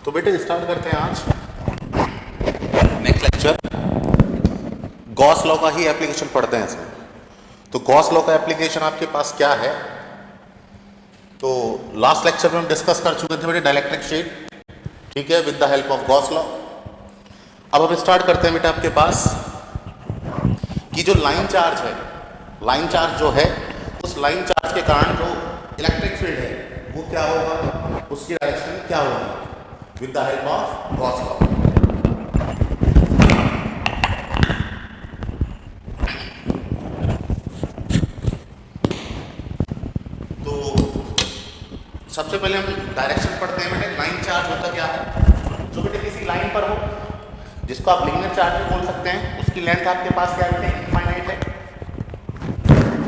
तो बेटे स्टार्ट करते हैं आज नेक्स्ट लेक्चर। गॉस लॉ का ही एप्लीकेशन पढ़ते हैं इसमें। तो गॉस लॉ का एप्लीकेशन आपके पास क्या है, तो लास्ट लेक्चर में हम डिस्कस कर चुके थे बेटे डाइलेक्ट्रिक शीट, ठीक है, with the help of Gauss law. अब हम स्टार्ट करते हैं बेटा आपके पास कि जो लाइन चार्ज है, लाइन चार्ज जो है उस लाइन चार्ज के कारण जो इलेक्ट्रिक फील्ड है वो क्या होगा, उसकी डायरेक्शन क्या होगी with the help of Gauss law. तो सबसे पहले हम डायरेक्शन पढ़ते हैं बेटे। लाइन चार्ज होता क्या है, जो बेटे किसी लाइन पर हो, जिसको आप लीनियर चार्ज भी बोल सकते हैं, उसकी लेंथ आपके पास क्या है बेटे, इनफाइनाइट है।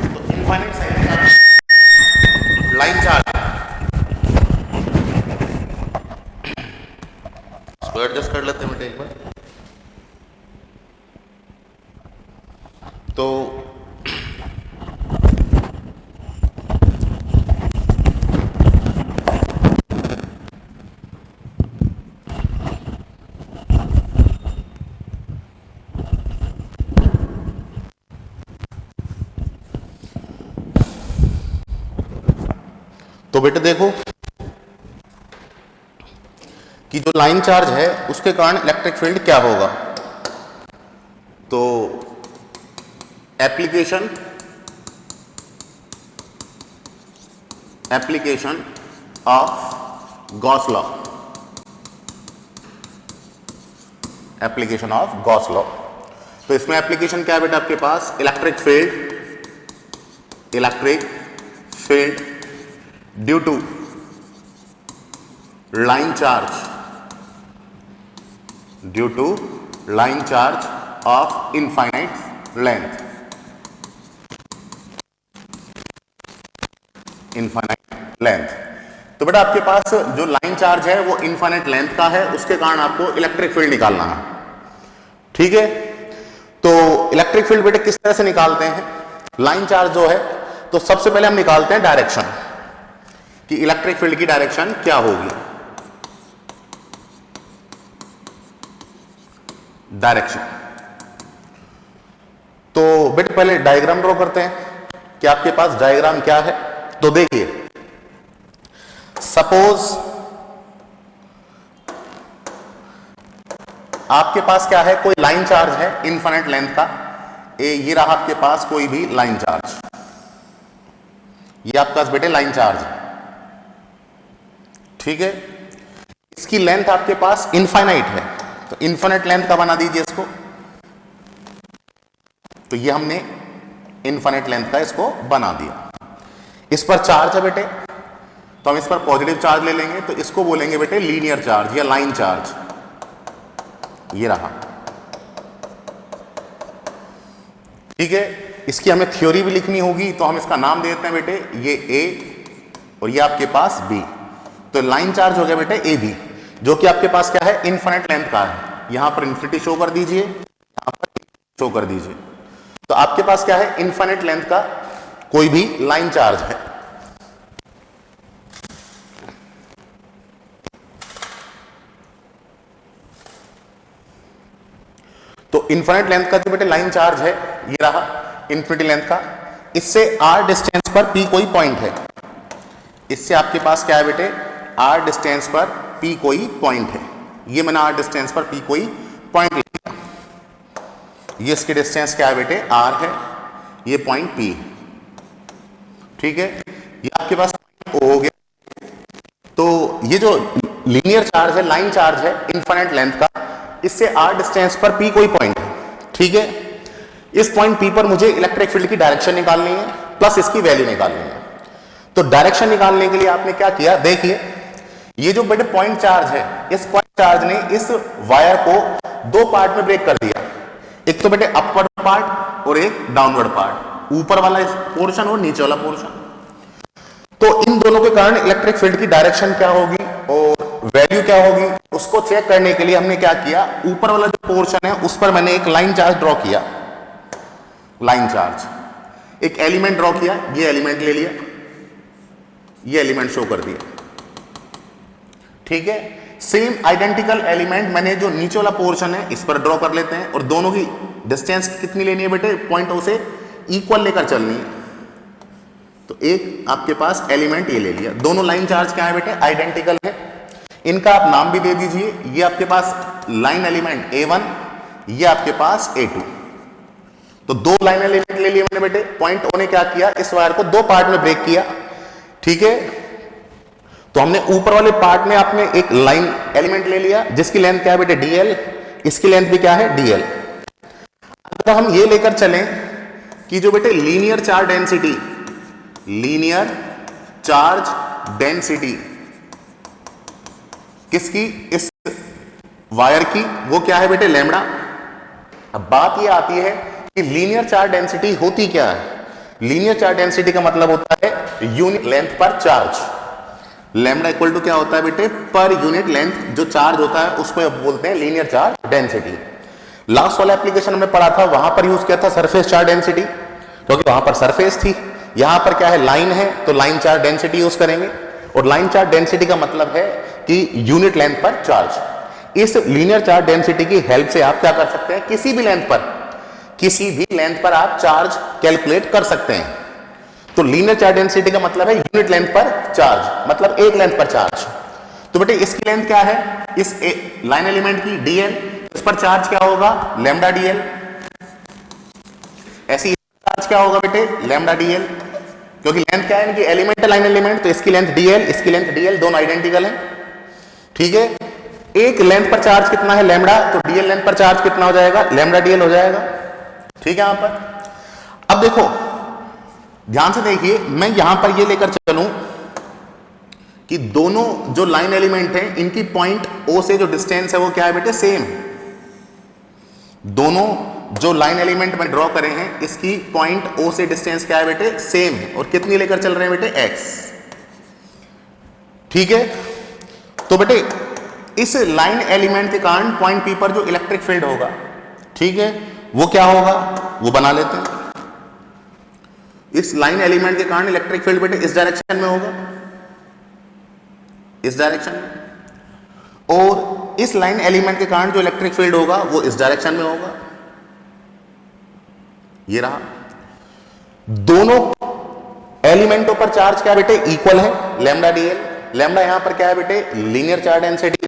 तो इनफाइनाइट साइज का लाइन चार्ज इसको एडजस्ट कर लेते हैं बेटे एक बार। तो बेटे देखो कि जो लाइन चार्ज है उसके कारण इलेक्ट्रिक फील्ड क्या होगा। तो application of Gauss law, application of Gauss law. तो इसमें एप्लीकेशन क्या है बेटा आपके पास, electric field due to line charge of infinite length. तो बेटा आपके पास जो लाइन चार्ज है वो इनफाइनाइट लेंथ का है, उसके कारण आपको इलेक्ट्रिक फील्ड निकालना है, ठीक है। तो इलेक्ट्रिक फील्ड बेटे किस तरह से निकालते हैं, लाइन चार्ज जो है, तो सबसे पहले हम निकालते हैं डायरेक्शन कि इलेक्ट्रिक फील्ड की डायरेक्शन क्या होगी। डायरेक्शन तो बेटे पहले डायग्राम ड्रॉ करते हैं कि आपके पास डायग्राम क्या है। तो देखिए, सपोज आपके पास क्या है, कोई लाइन चार्ज है इनफाइनाइट लेंथ का, ये रहा आपके पास कोई भी लाइन चार्ज, ये आपके पास बेटे लाइन चार्ज है, ठीक है। इसकी लेंथ आपके पास इनफाइनाइट है, तो इनफाइनाइट लेंथ का बना दीजिए इसको। तो ये हमने इनफाइनाइट लेंथ का इसको बना दिया। इस पर चार्ज है बेटे, तो हम इस पर पॉजिटिव चार्ज ले लेंगे, तो इसको बोलेंगे बेटे लीनियर चार्ज या लाइन चार्ज, ये रहा, ठीक है। इसकी हमें थ्योरी भी लिखनी होगी, तो हम इसका नाम दे देते हैं बेटे, ये ए और ये आपके पास बी। तो लाइन चार्ज हो गया बेटे ए बी, जो कि आपके पास क्या है, इनफाइनाइट लेंथ का है। यहां पर इन्फिनिटी शो कर दीजिए, यहां पर शो कर दीजिए। तो आपके पास क्या है, इनफाइनाइट लेंथ का कोई भी लाइन चार्ज है। तो इनफाइनाइट लेंथ का जो बेटे लाइन चार्ज है, ये रहा इन्फिनिटी लेंथ का। इससे आर डिस्टेंस पर पी कोई पॉइंट है, इससे आपके पास क्या है बेटे, आर डिस्टेंस पर पी कोई पॉइंट है। ये मैंने आर डिस्टेंस पर पी कोई पॉइंट लिखा, ये इसकी डिस्टेंस क्या है बेटे, आर है, ये पॉइंट पी, ठीक है। ये आपके पास ओ हो गया। तो ये जो लीनियर चार्ज है, लाइन चार्ज है इनफाइनाइट लेंथ का, इससे आर डिस्टेंस पर पी कोई पॉइंट है, ठीक है। इस पॉइंट पी पर मुझे इलेक्ट्रिक फील्ड की डायरेक्शन निकालनी है प्लस इसकी वैल्यू निकालनी है। तो डायरेक्शन निकालने के लिए आपने क्या किया, देखिए ये जो बेटे पॉइंट चार्ज है, इस पॉइंट चार्ज ने इस वायर को दो पार्ट में ब्रेक कर दिया, एक तो बेटे अपवर्ड पार्ट और एक डाउनवर्ड पार्ट, ऊपर वाला पोर्शन और नीचे वाला पोर्शन। तो इन दोनों के कारण इलेक्ट्रिक फील्ड की डायरेक्शन क्या होगी और वैल्यू क्या होगी, उसको चेक करने के लिए हमने क्या किया, ऊपर वाला जो पोर्शन है उस पर मैंने एक लाइन चार्ज ड्रॉ किया, लाइन चार्ज, एक एलिमेंट ड्रॉ किया, ये एलिमेंट ले लिया, ये एलिमेंट शो कर दिया, ठीक है। सेम आइडेंटिकल एलिमेंट मैंने जो नीचे वाला पोर्शन है इस पर ड्रॉ कर लेते हैं और दोनों की डिस्टेंस कितनी लेनी है बेटे, पॉइंट ओ से इक्वल लेकर चलनी है। तो एक आपके पास एलिमेंट ये ले लिया, दोनों लाइन चार्ज क्या है बेटे, आइडेंटिकल है। इनका आप नाम भी दे दीजिए, ये आपके पास लाइन एलिमेंट A1, ये आपके पास A2। तो दो लाइन एलिमेंट ले लिए मैंने बेटे। पॉइंट ओ ने क्या किया, इस वायर को दो पार्ट में ब्रेक किया, ठीक है। तो हमने ऊपर वाले पार्ट में आपने एक लाइन एलिमेंट ले लिया जिसकी लेंथ क्या है बेटे DL, इसकी लेंथ भी क्या है DL। अगर हम ये लेकर चलें कि जो बेटे linear charge density, linear charge density किसकी, इस वायर की, वो क्या है बेटे लैम्बडा। अब बात ये आती है कि लीनियर चार्ज डेंसिटी होती क्या है। लीनियर चार्ज डेंसिटी का मतलब होता है यूनिट लेंथ पर चार्ज। लैम्बडा इक्वल टू क्या होता है बेटे, पर यूनिट लेंथ जो चार्ज होता है उसको बोलते हैं लीनियर चार्ज डेंसिटी। लास्ट वाला एप्लीकेशन हमने पढ़ा था, वहां पर यूज किया था सरफेस चार्ज डेंसिटी, क्योंकि वहां पर सरफेस थी। यहां पर क्या है, लाइन है, तो लाइन चार्ज डेंसिटी यूज करेंगे। और लाइन चार्ज डेंसिटी का मतलब है कि यूनिट लेंथ पर चार्ज। इस लीनियर चार्ज डेंसिटी की हेल्प से आप क्या कर सकते हैं, किसी भी लेंथ पर आप चार्ज कैलकुलेट कर सकते हैं। तो लीनियर चार्ज डेंसिटी का मतलब है यूनिट लेंथ पर चार्ज, मतलब एक लेंथ पर चार्ज। तो बेटे इसकी लेंथ क्या है, इस लाइन एलिमेंट की DL, इस पर चार्ज क्या होगा, लैम्बडा DL। ऐसी चार्ज क्या होगा बेटे, लैम्बडा DL, क्योंकि लेंथ क्या है इनकी, एलिमेंट लाइन एलिमेंट, तो इसकी लेंथ DL, इसकी लेंथ DL, दोनों आइडेंटिकल हैं, ठीक है। एक लेंथ पर चार्ज कितना है लैम्बडा, तो DL लेंथ पर चार्ज कितना हो जाएगा, लैम्बडा DL हो जाएगा, ठीक है। यहां पर अब देखो ध्यान से देखिए, मैं यहां पर ये लेकर चलूं कि दोनों जो लाइन एलिमेंट हैं इनकी पॉइंट O से जो डिस्टेंस है वो क्या है बेटे, सेम। दोनों जो लाइन एलिमेंट में ड्रॉ करे हैं इसकी पॉइंट O से डिस्टेंस क्या है बेटे, सेम है। और कितनी लेकर चल रहे हैं बेटे, X, ठीक है। तो बेटे इस लाइन एलिमेंट के कारण पॉइंट P पर जो इलेक्ट्रिक फील्ड होगा, ठीक है, वो क्या होगा, वो बना लेते हैं। इस लाइन एलिमेंट के कारण इलेक्ट्रिक फील्ड बेटे इस डायरेक्शन में होगा, इस डायरेक्शन में। और इस लाइन एलिमेंट के कारण जो इलेक्ट्रिक फील्ड होगा वो इस डायरेक्शन में होगा, ये रहा। दोनों एलिमेंटों पर चार्ज क्या बेटे, इक्वल है, लैम्बडा DL। लैम्बडा यहां पर क्या है बेटे, लीनियर चार्ज डेंसिटी,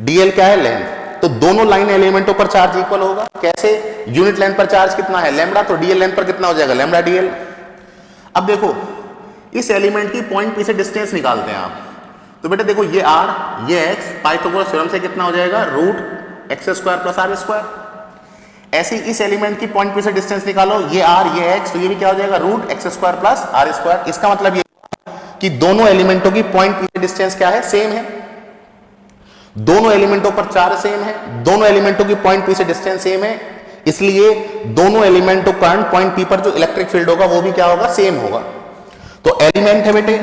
DL क्या है, लेंथ। तो दोनों लाइन एलिमेंटों पर चार्ज इक्वल होगा, कैसे, यूनिट लेंथ पर चार्ज कितना है लैम्बडा, तो DL लेंथ पर कितना हो जाएगा, लैम्बडा DL। अब देखो इस एलिमेंट की पॉइंट P से डिस्टेंस निकालते हैं आप। तो बेटा देखो ये R, ये X, पाइथागोरस थ्योरम से कितना हो जाएगा, √x² + r²। ऐसे इस एलिमेंट की पॉइंट P से डिस्टेंस निकालो, ये R, ये X, तो ये भी क्या हो जाएगा, √x² + r²। इसका मतलब ये कि दोनों एलिमेंटों की पॉइंट P से डिस्टेंस क्या है, सेम है। दोनों एलिमेंटों पर चार्ज सेम है, दोनों एलिमेंटों की पॉइंट P से डिस्टेंस सेम है, इसलिए दोनों एलिमेंटों का पॉइंट P पर जो इलेक्ट्रिक फील्ड होगा वो भी क्या होगा, सेम होगा। तो एलिमेंट है बेटे,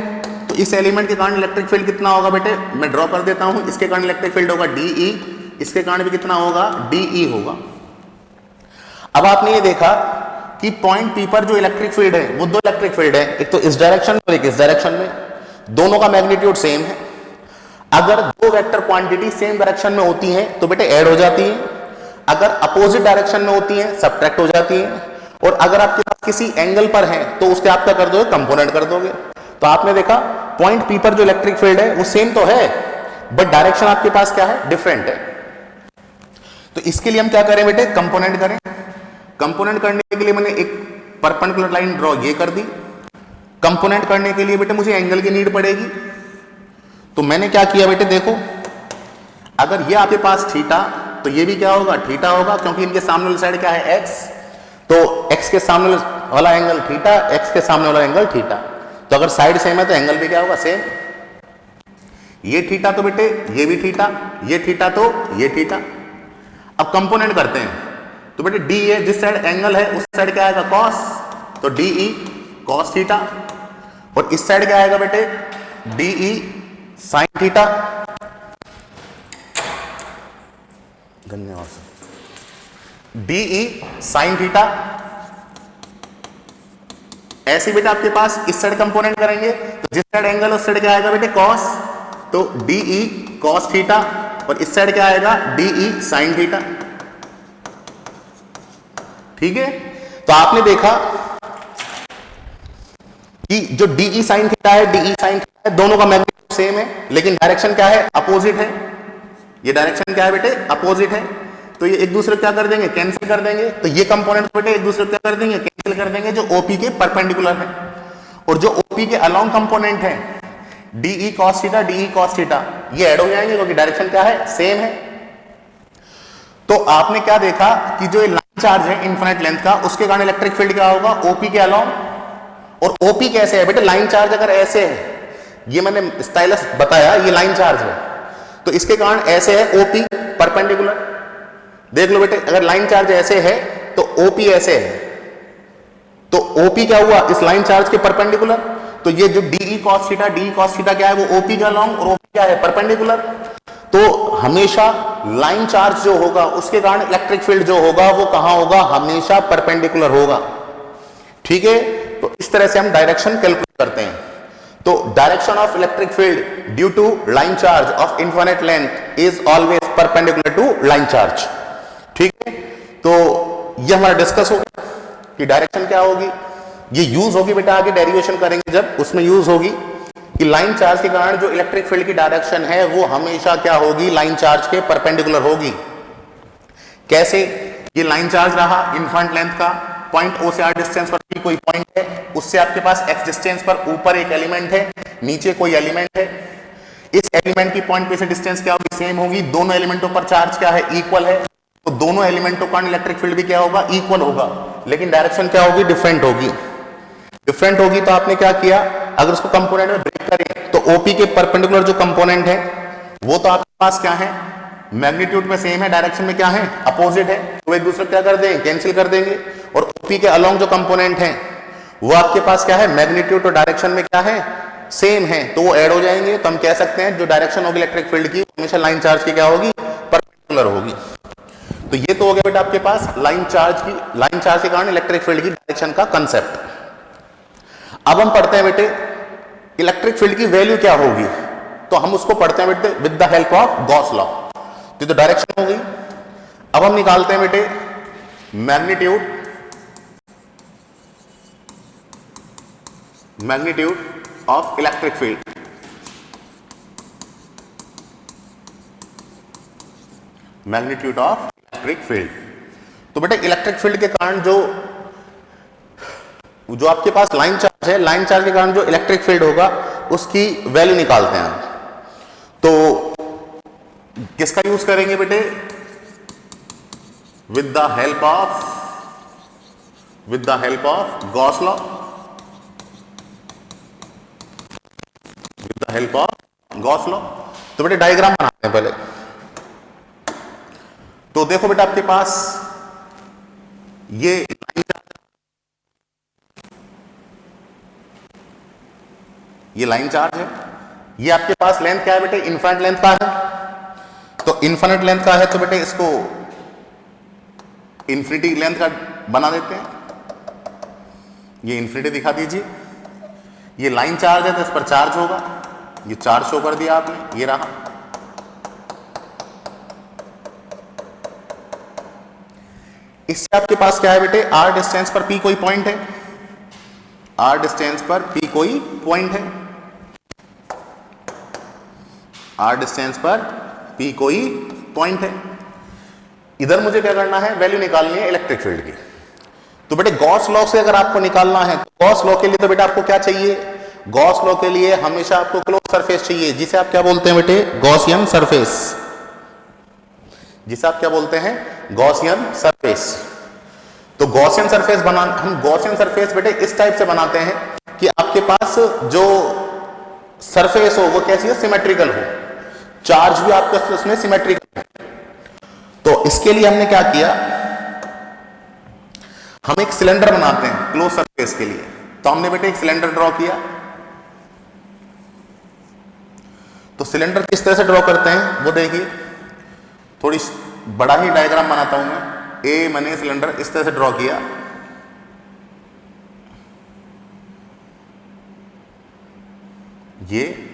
तो इस एलिमेंट के कारण इलेक्ट्रिक फील्ड कितना होगा बेटे, मैं ड्रॉ कर देता हूं। इसके कारण इलेक्ट्रिक फील्ड होगा DE, इसके कारण भी कितना होगा, DE होगा। अब आपने ये देखा कि पॉइंट P पर जो इलेक्ट्रिक फील्ड है वो दो इलेक्ट्रिक फील्ड है, एक तो इस डायरेक्शन में और एक इस डायरेक्शन में, दोनों का मैग्नीट्यूड सेम है। अगर दो वेक्टर क्वांटिटी सेम डायरेक्शन में होती हैं तो बेटे ऐड हो जाती हैं, अगर अपोजिट डायरेक्शन में होती हैं सब्ट्रैक्ट हो जाती हैं, और अगर आपके पास किसी एंगल पर है तो उसके आप क्या कर दोगे, कंपोनेंट कर दोगे। तो आपने देखा पॉइंट P पर जो इलेक्ट्रिक फील्ड है वो सेम तो है, बट डायरेक्शन आपके पास क्या है, डिफरेंट है। तो इसके लिए हम क्या करें बेटे, कंपोनेंट करें। कंपोनेंट करने के लिए मैंने एक परपेंडिकुलर लाइन ड्रॉ ये कर दी। कंपोनेंट करने के लिए बेटे मुझे एंगल की नीड पड़ेगी, तो मैंने क्या किया बेटे, देखो अगर ये आपके पास थीटा, तो ये भी क्या होगा, थीटा होगा, क्योंकि इनके सामने वाली साइड क्या है, x, तो x के सामने वाला एंगल थीटा, x के सामने वाला एंगल थीटा। तो अगर साइड सेम है तो एंगल भी क्या होगा, सेम। ये थीटा तो बेटे ये भी थीटा, ये थीटा तो ये थीटा। अब कंपोनेंट करते हैं, तो बेटे डी ए जिस साइड एंगल है उस साइड क्या आएगा, कॉस, तो DE कॉस थीटा। और इस साइड क्या आएगा बेटे, DE साइन थीटा। धन्यवाद सर। DE sine theta. ऐसे बेटा आपके पास इस साइड कंपोनेंट करेंगे तो जिस साइड एंगल उस साइड क्या आएगा बेटे, कॉस, तो DE कॉस थीटा। और इस साइड क्या आएगा, DE साइन थीटा। ठीक है, तो आपने देखा कि जो DE साइन थीटा है, DE साइन थीटा है, दोनों का मैग्नीट्यूड सेम है, लेकिन डायरेक्शन क्या है, अपोजिट है। ये डायरेक्शन क्या है बेटे, अपोजिट है। तो ये एक दूसरे को क्या कर देंगे, कैंसिल कर देंगे। तो ये कंपोनेंट बेटे एक दूसरे को क्या कर देंगे, कैंसिल कर देंगे, जो OP के परपेंडिकुलर है। और जो OP के अलोंग कंपोनेंट है, DE cos theta, DE cos theta, ये ऐड हो जाएंगे क्योंकि डायरेक्शन क्या है, सेम है। तो आपने क्या देखा कि जो लाइन चार्ज है इनफिनिट लेंथ का, उसके कारण इलेक्ट्रिक फील्ड क्या होगा, OP के अलोंग। और OP कैसे है बेटे, लाइन चार्ज अगर ऐसे है, ये मैंने स्टाइलस बताया, ये लाइन चार्ज है, तो इसके कारण ऐसे है OP परपेंडिकुलर। देख लो बेटे, अगर लाइन चार्ज ऐसे है तो OP ऐसे है, तो OP क्या हुआ, इस लाइन चार्ज के परपेंडिकुलर। तो ये जो DE cos theta, DE cos theta क्या है, वो OP के अलोंग, और OP क्या है, परपेंडिकुलर। तो हमेशा लाइन चार्ज जो होगा उसके कारण इलेक्ट्रिक फील्ड जो होगा वो कहां होगा, हमेशा परपेंडिकुलर होगा। ठीक है, तो इस तरह से हम डायरेक्शन कैलकुलेट करते हैं। तो direction of electric field due to line charge of infinite length is always perpendicular to line charge. ठीक है, तो ये हमारा डिस्कस हो गया कि डायरेक्शन क्या होगी। ये यूज होगी बेटा, आगे डेरिवेशन करेंगे जब, उसमें यूज होगी कि लाइन चार्ज के कारण जो इलेक्ट्रिक फील्ड की डायरेक्शन है वो हमेशा क्या होगी, लाइन चार्ज के परपेंडिकुलर होगी। कैसे, ये लाइन चार्ज रहा इनफिनिट लेंथ का, पॉइंट O से R डिस्टेंस पर भी कोई पॉइंट है, उससे आपके पास x डिस्टेंस पर ऊपर एक एलिमेंट है, नीचे कोई एलिमेंट है। इस एलिमेंट की पॉइंट पे से डिस्टेंस क्या होगी, सेम होगी। दोनों एलिमेंटों पर चार्ज क्या है, इक्वल है। तो दोनों एलिमेंटों का इलेक्ट्रिक फील्ड भी क्या होगा, इक्वल होगा, लेकिन डायरेक्शन क्या होगी, डिफरेंट होगी। डिफरेंट होगी तो आपने क्या किया, अगर उसको कंपोनेंट में ब्रेक करें तो OP के परपेंडिकुलर जो कंपोनेंट है वो तो आपके पास क्या है, मैग्नीट्यूड में सेम है, डायरेक्शन में क्या है, अपोजिट है। तो एक दूसरे को क्या कर देंगे, कैंसिल कर देंगे। और OP के अलोंग जो कंपोनेंट है वो आपके पास क्या है, मैग्नीट्यूड और डायरेक्शन में क्या है, सेम है, तो वो ऐड हो जाएंगे। तो हम कह सकते हैं जो डायरेक्शन होगी इलेक्ट्रिक फील्ड की हमेशा लाइन चार्ज की क्या होगी, परपेंडिकुलर होगी। तो ये तो हो गया बेटा आपके पास लाइन चार्ज के कारण इलेक्ट्रिक फील्ड की डायरेक्शन का कंसेप्ट। अब हम पढ़ते हैं बेटे इलेक्ट्रिक फील्ड की वैल्यू क्या होगी, तो हम उसको पढ़ते हैं बेटे with the help of Gauss law. तो डायरेक्शन हो गई। अब हम निकालते हैं बेटे magnitude of electric field. Magnitude of electric field. तो बेटे इलेक्ट्रिक फील्ड के कारण जो आपके पास लाइन चार्ज है, लाइन चार्ज के कारण जो इलेक्ट्रिक फील्ड होगा उसकी वैल्यू निकालते हैं। तो किसका यूज करेंगे बेटे, with the help of Gauss law. With the help of Gauss law. तो बेटे डायग्राम बनाते हैं पहले। तो देखो बेटा आपके पास ये लाइन चार्ज है, ये आपके पास लेंथ क्या है बेटे, इनफिनिट लेंथ का है। तो इनफिनिट लेंथ का है तो बेटे इसको इन्फिनिटी लेंथ का बना देते हैं। ये इन्फिनिटी दिखा दीजिए। ये लाइन चार्ज है तो इस पर चार्ज होगा, ये चार्ज शो कर दिया आपने, ये रहा। इससे आपके पास क्या है बेटे, R डिस्टेंस पर P कोई पॉइंट है, R डिस्टेंस पर P कोई पॉइंट है, R डिस्टेंस पर P कोई पॉइंट है। इधर मुझे क्या करना है, वैल्यू निकालनी है इलेक्ट्रिक फील्ड की। तो बेटे गॉस लॉ से अगर आपको निकालना है, तो गॉस लॉ के लिए तो बेटा आपको क्या चाहिए, गॉस लॉ के लिए हमेशा आपको क्लोज सरफेस चाहिए, जिसे आप क्या बोलते हैं बेटे, गॉसियन सरफेस। जिसे आप क्या बोलते हैं, गॉसियन सरफेस। तो गॉसियन सरफेस हम गॉसियन सरफेस बेटे इस टाइप से बनाते हैं कि आपके पास जो सरफेस हो वो कैसी हो, सिमेट्रिकल हो, चार्ज भी आपके उसमें सिमेट्रिकल है। तो इसके लिए हमने क्या किया, हम एक सिलेंडर बनाते हैं क्लोज सरफेस के लिए। तो हमने बेटे एक सिलेंडर ड्रॉ किया। तो सिलेंडर किस तरह से ड्रॉ करते हैं वो देखिए, थोड़ी बड़ा ही डायग्राम बनाता हूं मैं। मैंने सिलेंडर इस तरह से ड्रॉ किया, ये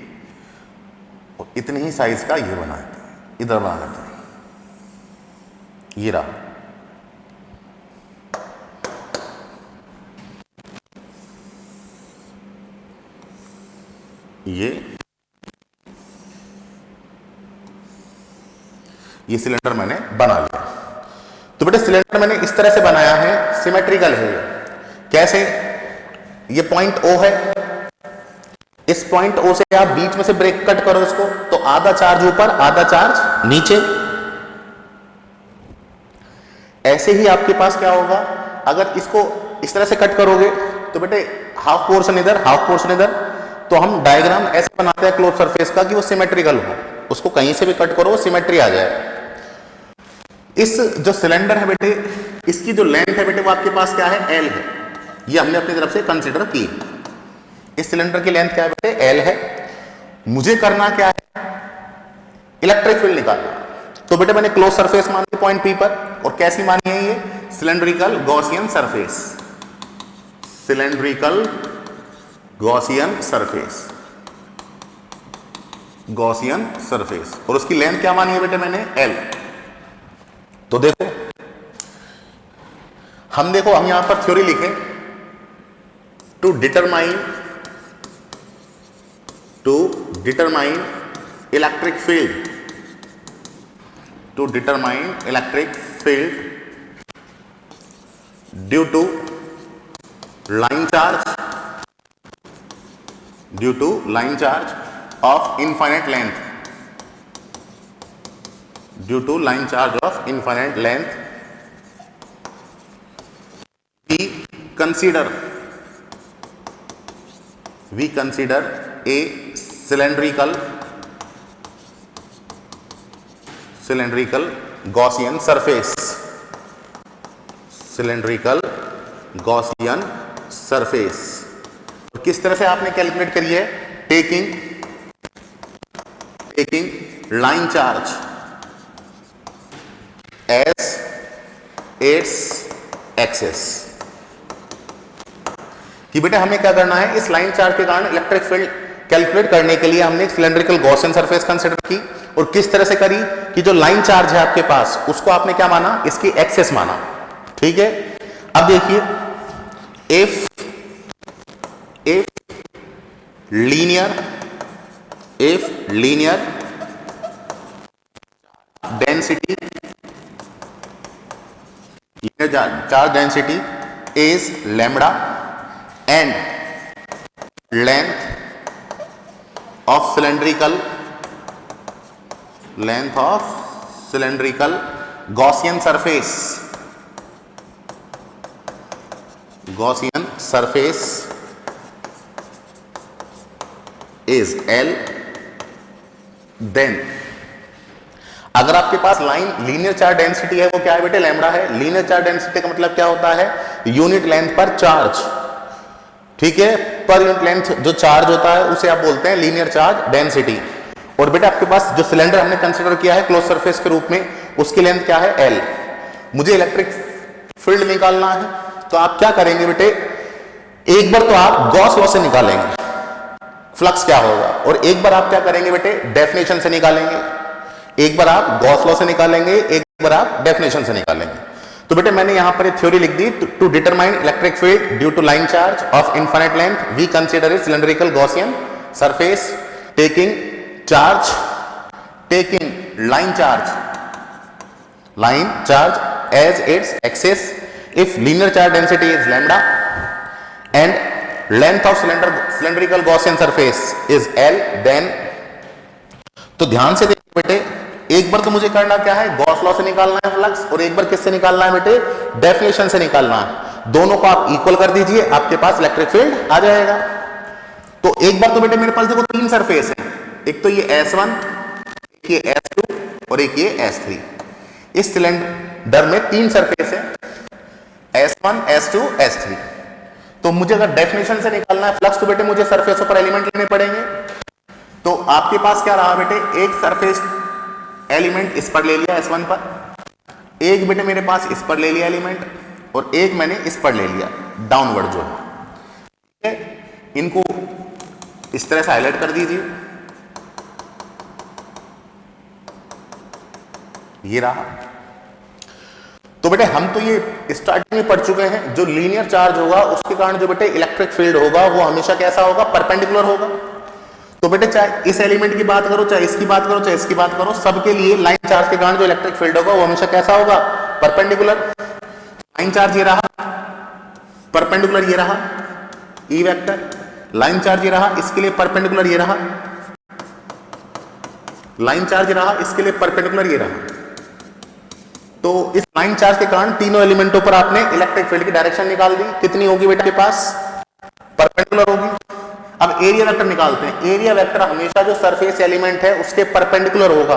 इतने ही साइज का ये बनाते हैं। इधर बना देते हैं, ये रहा। ये सिलेंडर मैंने बना लिया। तो बेटे सिलेंडर मैंने इस तरह से बनाया है, सिमेट्रिकल है ये। कैसे? ये पॉइंट O है, इस पॉइंट O से आप बीच में से ब्रेक कट करो इसको, तो आधा चार्ज ऊपर आधा चार्ज नीचे। ऐसे ही आपके पास क्या होगा, अगर इसको इस तरह से कट करोगे तो बेटे हाफ पोर्शन इधर हाफ पोर्शन इधर, तो हम डायग्राम ऐसे बनाते हैं क्लोज सरफेस का कि वो सिमेट्रिकल हो, उसको कहीं से भी कट करो सिमेट्री आ जाए। इस जो सिलेंडर है बेटे, इसकी जो लेंथ है बेटे वो आपके पास क्या है, L है। ये हमने अपनी तरफ से कंसीडर की। इस सिलेंडर की लेंथ क्या है बेटे, L है। मुझे करना क्या है, इलेक्ट्रिक फील्ड निकालना। तो बेटे मैंने क्लोज सरफेस मान ली पॉइंट P पर, और कैसी मानी है ये, cylindrical Gaussian surface, cylindrical Gaussian surface, Gaussian surface. और उसकी लेंथ क्या मानी है बेटे मैंने, L। तो देखो हम यहां पर थ्योरी लिखें, to determine electric field, to determine electric field due to line charge of infinite length, due to line charge of infinite length, we consider a cylindrical Gaussian surface, cylindrical Gaussian surface। तो किस तरह से आपने calculate करी है, taking line charge as its axis, कि बेटा हमें क्या करना है, इस लाइन चार्ज के कारण इलेक्ट्रिक फील्ड कैलकुलेट करने के लिए हमने एक सिलेंड्रिकल गॉसियन सरफेस कंसीडर की। और किस तरह से करी कि जो लाइन चार्ज है आपके पास उसको आपने क्या माना, इसकी एक्सेस माना। ठीक है, अब देखिए, if linear density, charge density is lambda and length of cylindrical Gaussian surface is L, then अगर आपके पास लाइन लीनियर चार्ज डेंसिटी है वो क्या है बेटे, लैम्बडा है। लीनियर चार्ज डेंसिटी का मतलब क्या होता है, यूनिट लेंथ पर चार्ज। ठीक है, पर यूनिट लेंथ जो चार्ज होता है उसे आप बोलते हैं लीनियर चार्ज डेंसिटी। और बेटा आपके पास जो सिलेंडर हमने कंसीडर किया है क्लोज सरफेस के रूप में, उसकी लेंथ क्या है, L। मुझे इलेक्ट्रिक फील्ड निकालना है, तो आप क्या करेंगे बेटे, एक बार तो आप गॉस लॉ से निकालेंगे फ्लक्स क्या होगा, और एक बार आप क्या करेंगे बेटे, डेफिनेशन से निकालेंगे। एक बार आप गॉस लॉ से निकालेंगे, एक बार आप डेफिनेशन से निकालेंगे। तो बेटे मैंने यहां पर एक थ्योरी लिख दी, to determine electric field due to line charge of infinite length we consider a cylindrical Gaussian surface taking line charge as its axis if linear charge density is lambda and length of cylindrical Gaussian surface is L, then तो ध्यान से देखिए बेटे, एक बार तो मुझे करना क्या है, गॉस लॉ से निकालना है फ्लक्स, और एक बार किससे निकालना है बेटे, डेफिनेशन से निकालना है। दोनों को आप इक्वल कर दीजिए, आपके पास इलेक्ट्रिक फील्ड आ जाएगा। तो एक बार तो बेटे मेरे पास देखो तीन सरफेस है, एक तो ये S1, एक ये S2 और एक ये S3। इस सिलेंडर में तीन सरफेस है, S1, S2, S3। तो मुझे अगर डेफिनेशन से निकालना है फ्लक्स, तो बेटे मुझे सरफेसों पर एलिमेंट लेने पड़ेंगे। तो आपके पास क्या रहा बेटे, एक सरफेस एलिमेंट इस पर ले लिया S1 पर, एक बेटे मेरे पास इस पर ले लिया एलिमेंट, और एक मैंने इस पर ले लिया डाउनवर्ड जो है। ठीक है, इनको इस तरह से हाईलाइट कर दीजिए। ये रहा। तो बेटे हम तो ये स्टार्टिंग में पढ़ चुके हैं, जो लीनियर चार्ज होगा उसके कारण जो बेटे इलेक्ट्रिक फील्ड होगा वो हमेशा कैसा होगा, परपेंडिकुलर होगा। तो बेटे चाहे इस एलिमेंट की बात करो, चाहे इसकी बात करो, चाहे इसकी बात करो, सबके लिए लाइन चार्ज के कारण जो इलेक्ट्रिक फील्ड होगा वो हमेशा कैसा होगा, परपेंडिकुलर। लाइन चार्ज ये रहा, परपेंडिकुलर ये रहा, ई वेक्टर। लाइन चार्ज ये रहा, इसके लिए परपेंडिकुलर ये रहा, लाइन चार्ज रहा, इसके लिए परपेंडिकुलर ये रहा। तो इस लाइन चार्ज के कारण तीनों एलिमेंटों पर आपने इलेक्ट्रिक फील्ड की डायरेक्शन निकाल दी। कितनी होगी बेटा के पास, परपेंडिकुलर होगी। अब एरिया वेक्टर निकालते हैं। एरिया वेक्टर हमेशा जो सरफेस एलिमेंट है उसके परपेंडिकुलर होगा।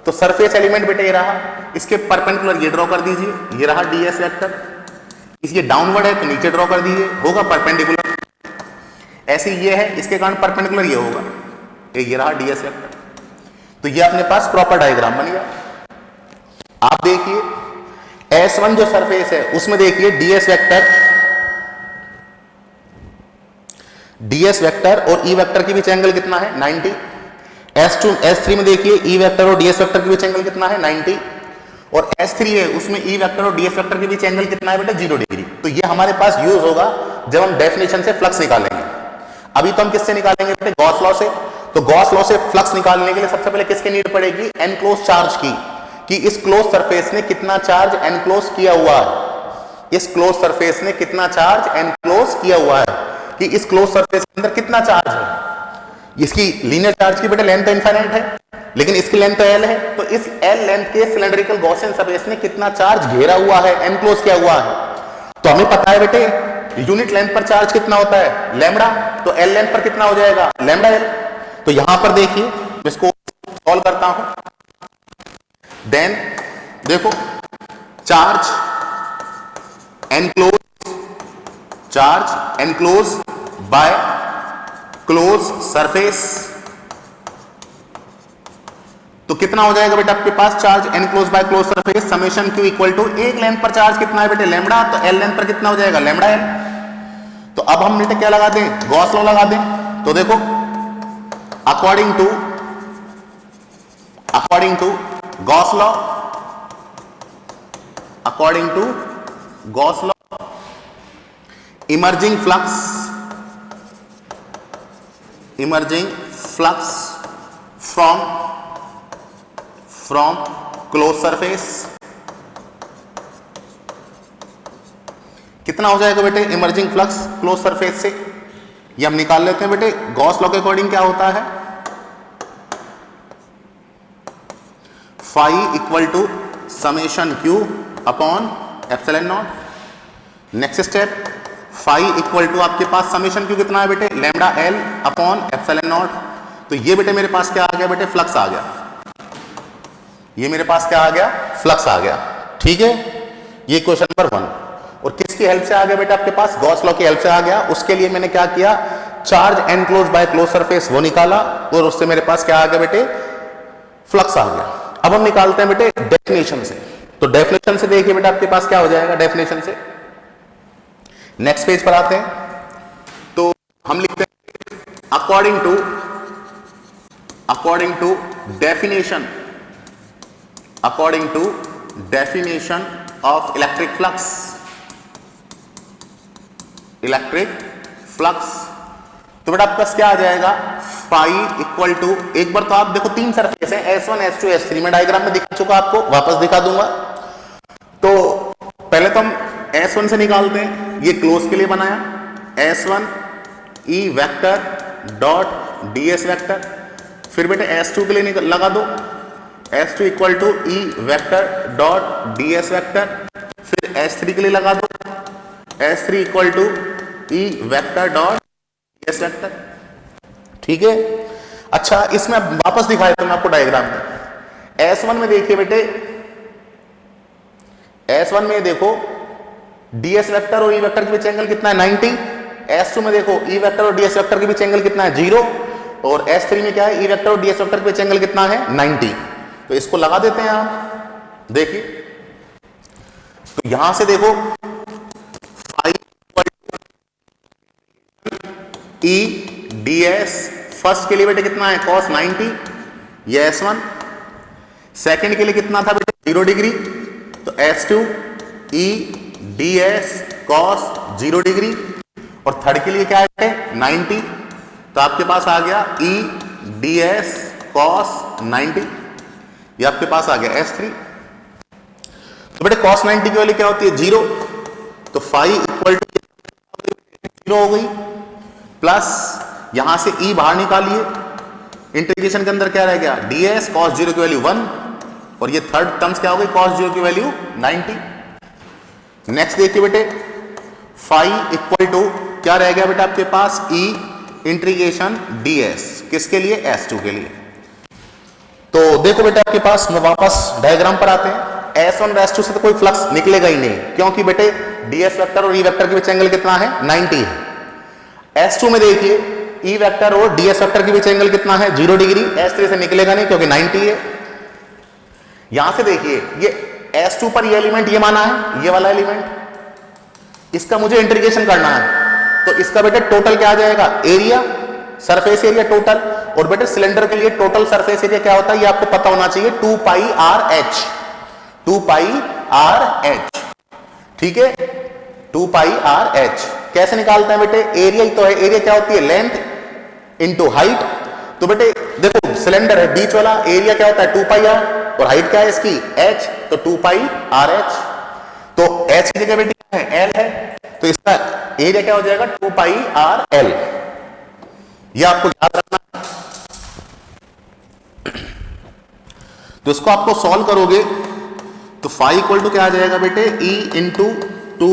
तो सरफेस एलिमेंट बेटा ये रहा, इसके परपेंडिकुलर ये ड्रॉ कर दीजिए, ये रहा डीएस वेक्टर। इसके डाउनवर्ड है तो नीचे ड्रॉ कर दीजिए, होगा परपेंडिकुलर। ऐसे ये है, इसके कारण परपेंडिकुलर ये होगा, ये रहा डीएस वेक्टर। तो ये अपने पास प्रॉपर डायग्राम बन गया। आप देखिए S1 जो सरफेस है उसमें देखिए ds वेक्टर और E वेक्टर के बीच एंगल कितना है, 90। S2 S3 में देखिए E वेक्टर और ds वेक्टर के बीच एंगल कितना है, 90। और S3 है उसमें E वेक्टर और ds वेक्टर के बीच एंगल कितना है बेटा, 0 डिग्री। तो ये हमारे पास यूज होगा जब हम डेफिनेशन से फ्लक्स निकालेंगे। अभी तो हम किससे निकालेंगे बेटे, गॉस लॉ से। तो गॉस लॉ से फ्लक्स निकालने के लिए सबसे पहले किसकी नीड पड़ेगी, एनक्लोज चार्ज की, कि इस क्लोज सरफेस ने कितना चार्ज एनक्लोज किया हुआ है। इस क्लोज सरफेस ने कितना चार्ज एनक्लोज किया हुआ है, कि इस क्लोज सरफेस के अंदर कितना चार्ज है। इसकी लीनियर चार्ज की बेटा लेंथ तो इनफाइनाइट है, लेकिन इसकी लेंथ तो एल है। तो इस एल लेंथ के सिलेंड्रिकल गॉसियन सरफेस ने कितना चार्ज घेरा हुआ है, एनक्लोज किया हुआ है। तो हमें पता है बेटे यूनिट लेंथ पर चार्ज कितना होता है, लैम्बडा। तो एल लेंथ पर कितना हो जाएगा, लैम्बडा एल। तो यहां पर देखिए इसको सॉल्व करता हूं। देन देखो charge enclose by close surface. तो कितना हो जाएगा बेटा आपके पास, charge enclose by close surface summation q equal to, एक लेंथ पर चार्ज कितना है बेटे, लैम्बडा। तो एल लेंथ पर कितना हो जाएगा, लैम्बडा एल। तो अब हम बेटे क्या लगा दें, गॉस लॉ लगा दें। तो देखो according to Gauss law, according to Gauss law, emerging flux from close surface कितना हो जाएगा बेटे, इमर्जिंग फ्लक्स क्लोज सरफेस से। ये हम निकाल लेते हैं बेटे। गॉस लॉ के अकॉर्डिंग क्या होता है, phi equal to summation q upon epsilon naught. Next step, phi equal to आपके पास समेशन क्यू कितना है बेटे, lambda L upon epsilon naught. तो ये बेटे मेरे पास क्या आ गया बेटे, फ्लक्स आ गया। ये मेरे पास क्या आ गया, फ्लक्स आ गया। ठीक है, ये क्वेश्चन नंबर 1। और किसकी हेल्प से आ गया बेटा आपके पास, गॉस लॉ की हेल्प से आ गया। उसके लिए मैंने क्या किया, charge enclose by close surface वो निकाला, और उससे मेरे पास क्या आ गया बेटे, फ्लक्स आ गया। अब हम निकालते हैं बेटे डेफिनेशन से। तो डेफिनेशन से देखिए बेटा आपके पास क्या हो जाएगा, डेफिनेशन से नेक्स्ट पेज पर आते हैं। तो हम लिखते हैं according to definition of electric flux. तो बेटा आपके पास क्या आ जाएगा, फाई इक्वल टू, एक बार तो आप देखो तीन सरफेस है, S1 S2 S3 में डायग्राम में दिखा चुका, आपको वापस दिखा दूंगा। तो पहले तो हम S1 से निकालते हैं, ये क्लोज के लिए बनाया, S1 E vector dot ds vector. फिर बेटे S2 के लिए लगा दो, S2 equal to E vector dot ds vector. फिर S3 के लिए लगा दो, S3 equal to E vector dot ds vector. ठीक है, अच्छा इसमें वापस दिखाया तो मैं आपको डायग्राम में। S1 में देखिए बेटे, S1 में देखो ds वेक्टर और E वेक्टर के बीच एंगल कितना है, 90। S2 में देखो E वेक्टर और ds वेक्टर के बीच एंगल कितना है, 0। और S3 में क्या है, E वेक्टर और ds वेक्टर के बीच एंगल कितना है, 90। तो इसको लगा देते हैं आप, देखिए। तो यहां से देखो E ds फर्स्ट के लिए बेटे कितना है, cos 90, ये S1। सेकंड के लिए कितना था बेटे, डिग्री, तो S2 E ds cos 0 degree, और थर्ड के लिए क्या है 90, तो आपके पास आ गया E ds cos 90, ये आपके पास आ गया S3। तो बेटे cos 90 की वैल्यू क्या होती है 0, तो फाई इक्वल टू 0 हो गई, प्लस यहां से E बाहर निकालिए, इंटीग्रेशन के अंदर क्या रह गया ds cos 0 की वैल्यू 1, और ये थर्ड टर्म्स क्या हो गई cos 0 की वैल्यू 90। नेक्स्ट देखिए बेटे फाई इक्वल टू क्या रह गया बेटा आपके पास E इंटीग्रेशन ds, किसके लिए S2 के लिए। तो देखो बेटा आपके पास में वापस डायग्राम पर आते हैं, S1 और S2 से तो कोई फ्लक्स निकलेगा ही नहीं, क्योंकि बेटे ds वेक्टर और E वेक्टर के बीच एंगल कितना है 90 है। S2 में देखिए E वेक्टर और ds वेक्टर के बीच एंगल कितना है 0 डिग्री, S3 से निकलेगा नहीं क्योंकि 90 है। यहां से देखिए ये S2 पर ये एलिमेंट ये माना है, ये वाला एलिमेंट, इसका मुझे इंटीग्रेशन करना है, तो इसका बेटे टोटल क्या आ जाएगा एरिया, सरफेस एरिया टोटल, और बेटे सिलेंडर के लिए टोटल सरफेस एरिया क्या होता है ये आपको पता होना चाहिए 2 पाई आर एच, ठीक है 2 पाई आर एच। कैसे निकालते हैं बेटे, एरिया ही तो है, एरिया क्या होती है लेंथ इंटू हाइट, तो बेटे देखो सिलेंडर है बीच वाला, एरिया क्या होता है 2 पाई आर, और हाइट क्या है इसकी h, तो 2 पाई आर एच, तो h की जगह बेटे क्या है l है, तो इसका एरिया क्या हो जाएगा 2 पाई आर एल, ये आपको याद रखना। तो इसको आपको सॉल्व करोगे तो फाई इक्वल टू क्या आ जाएगा बेटे E into 2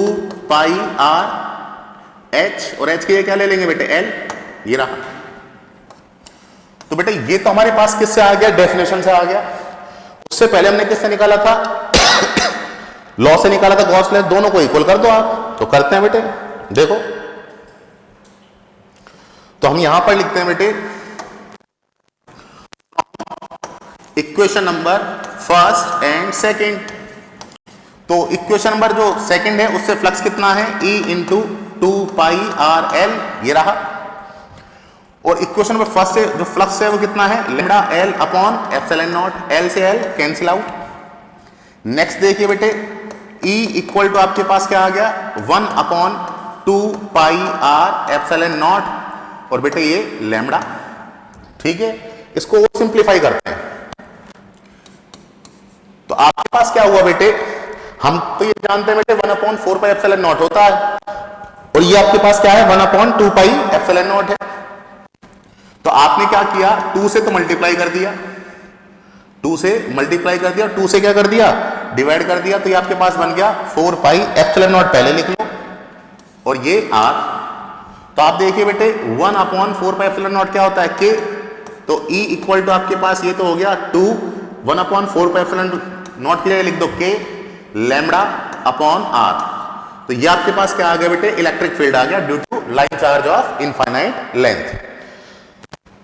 pi R H, और h के लिए क्या ले लेंगे बेटे l, ये रहा। तो बेटे ये तो हमारे पास किससे आ गया डेफिनेशन से आ गया, उससे पहले हमने किससे निकाला था लॉ से निकाला था, गॉस लॉ, दोनों को इक्वल कर दो आप, तो करते हैं बेटे देखो, तो हम यहां पर लिखते हैं बेटे equation number first and second. तो इक्वेशन नंबर जो सेकंड है उससे फ्लक्स कितना है E into 2 pi R L, ये रहा, और इक्वेशन नंबर फर्स्ट से जो फ्लक्स है वो कितना है lambda L upon epsilon not, L से एल कैंसिल आउट। नेक्स्ट देखिए बेटे E इक्वल टू आपके पास क्या आ गया 1 upon 2 pi R epsilon naught, और बेटे ये लैम्डा, ठीक है। इसको और सिंप्लीफाई करते हैं, तो आपके पास क्या हुआ बेटे, हम तो ये जानते हैं बेटे 1 अपॉन 4 पाई एप्सिलॉन नॉट होता है, और ये आपके पास क्या है 1 अपॉन 2 पाई एप्सिलॉन नॉट है। तो आपने क्या किया 2 से तो मल्टीप्लाई कर दिया, 2 से मल्टीप्लाई कर दिया, 2 से क्या कर दिया डिवाइड कर दिया, तो ये आपके पास बन गया 4 पाई एप्सिलॉन नॉट, पहले लिख लो, और ये r। तो आप देखिए बेटे 1 अपॉन 4 पाई एप्सिलॉन नॉट क्या होता है k, तो E इक्वल टू आपके पास ये तो हो गया 2, 1 अपॉन 4 पाई एप्सिलॉन नॉट की जगह लिख दो k लैम्डा अपॉन r, तो ये आपके पास क्या आ गया बेटे इलेक्ट्रिक फील्ड आ गया due to line charge of infinite length.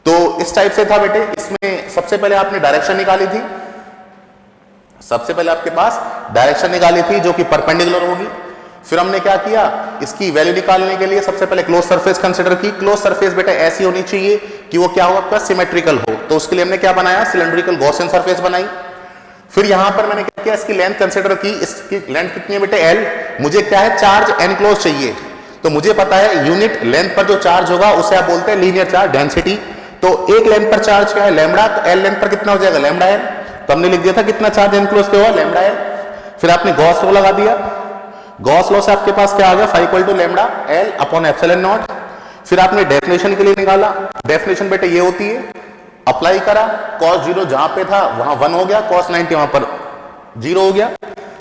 तो इस टाइप से था बेटे, इसमें सबसे पहले आपने डायरेक्शन निकाली थी, सबसे पहले आपके पास डायरेक्शन निकाली थी जो कि परपेंडिकुलर होगी, फिर हमने क्या किया इसकी वैल्यू निकालने के लिए सबसे पहले क्लोज सरफेस कंसीडर की। क्लोज सरफेस बेटा ऐसी होनी चाहिए कि वो क्या हो आपका सिमेट्रिकल हो, तो उसके लिए हमने क्या बनाया सिलेंड्रिकल गॉसियन सरफेस बनाई। फिर यहां पर मैंने क्या किया इसकी लेंथ कंसीडर की, इसकी लेंथ कितनी है बेटे l, मुझे क्या है चार्ज एनक्लोज चाहिए, तो मुझे पता है यूनिट लेंथ पर जो चार्ज होगा उसे आप बोलते हैं लीनियर चार्ज डेंसिटी, तो एक लेंथ पर चार्ज क्या है लैम्डा, तो एल लेंथ पर कितना हो जाएगा लैम्डा एल, तो हमने लिख दिया था कितना चार्ज एनक्लोज पे हुआ लैम्डा एल। फिर आपने गॉस लॉ लगा दिया, गॉस लॉ से आपके पास क्या आ गया phi equal to lambda L upon epsilon naught. फिर आपने डेफिनेशन के लिए निकाला, डेफिनेशन बेटे ये होती है, अप्लाई करा, cos 0 जहां पे था वहां 1 हो गया, cos 90 वहां पर 0 हो गया,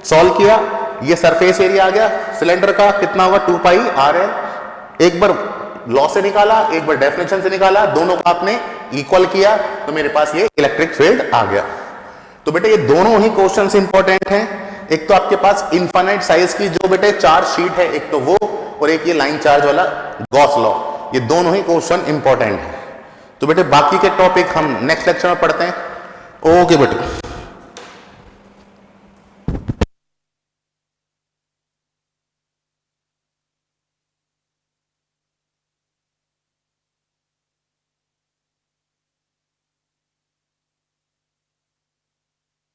सॉल्व किया, ये सरफेस एरिया आ गया सिलेंडर का कितना होगा 2 पाई आर एल, एक बार लॉ से निकाला एक बार डेफिनेशन से निकाला, दोनों को आपने इक्वल किया, तो मेरे पास ये इलेक्ट्रिक फील्ड आ गया। तो बेटे ये दोनों ही क्वेश्चंस इंपॉर्टेंट हैं, एक तो आपके पास इनफाइनाइट साइज की जो बेटे चार्ज शीट है एक तो वो, और एक ये लाइन चार्ज वाला गॉस लॉ, ये दोनों ही क्वेश्चन इंपॉर्टेंट है। तो बेटे बाकी के टॉपिक हम नेक्स्ट लेक्चर में पढ़ते हैं। ओके बेटे।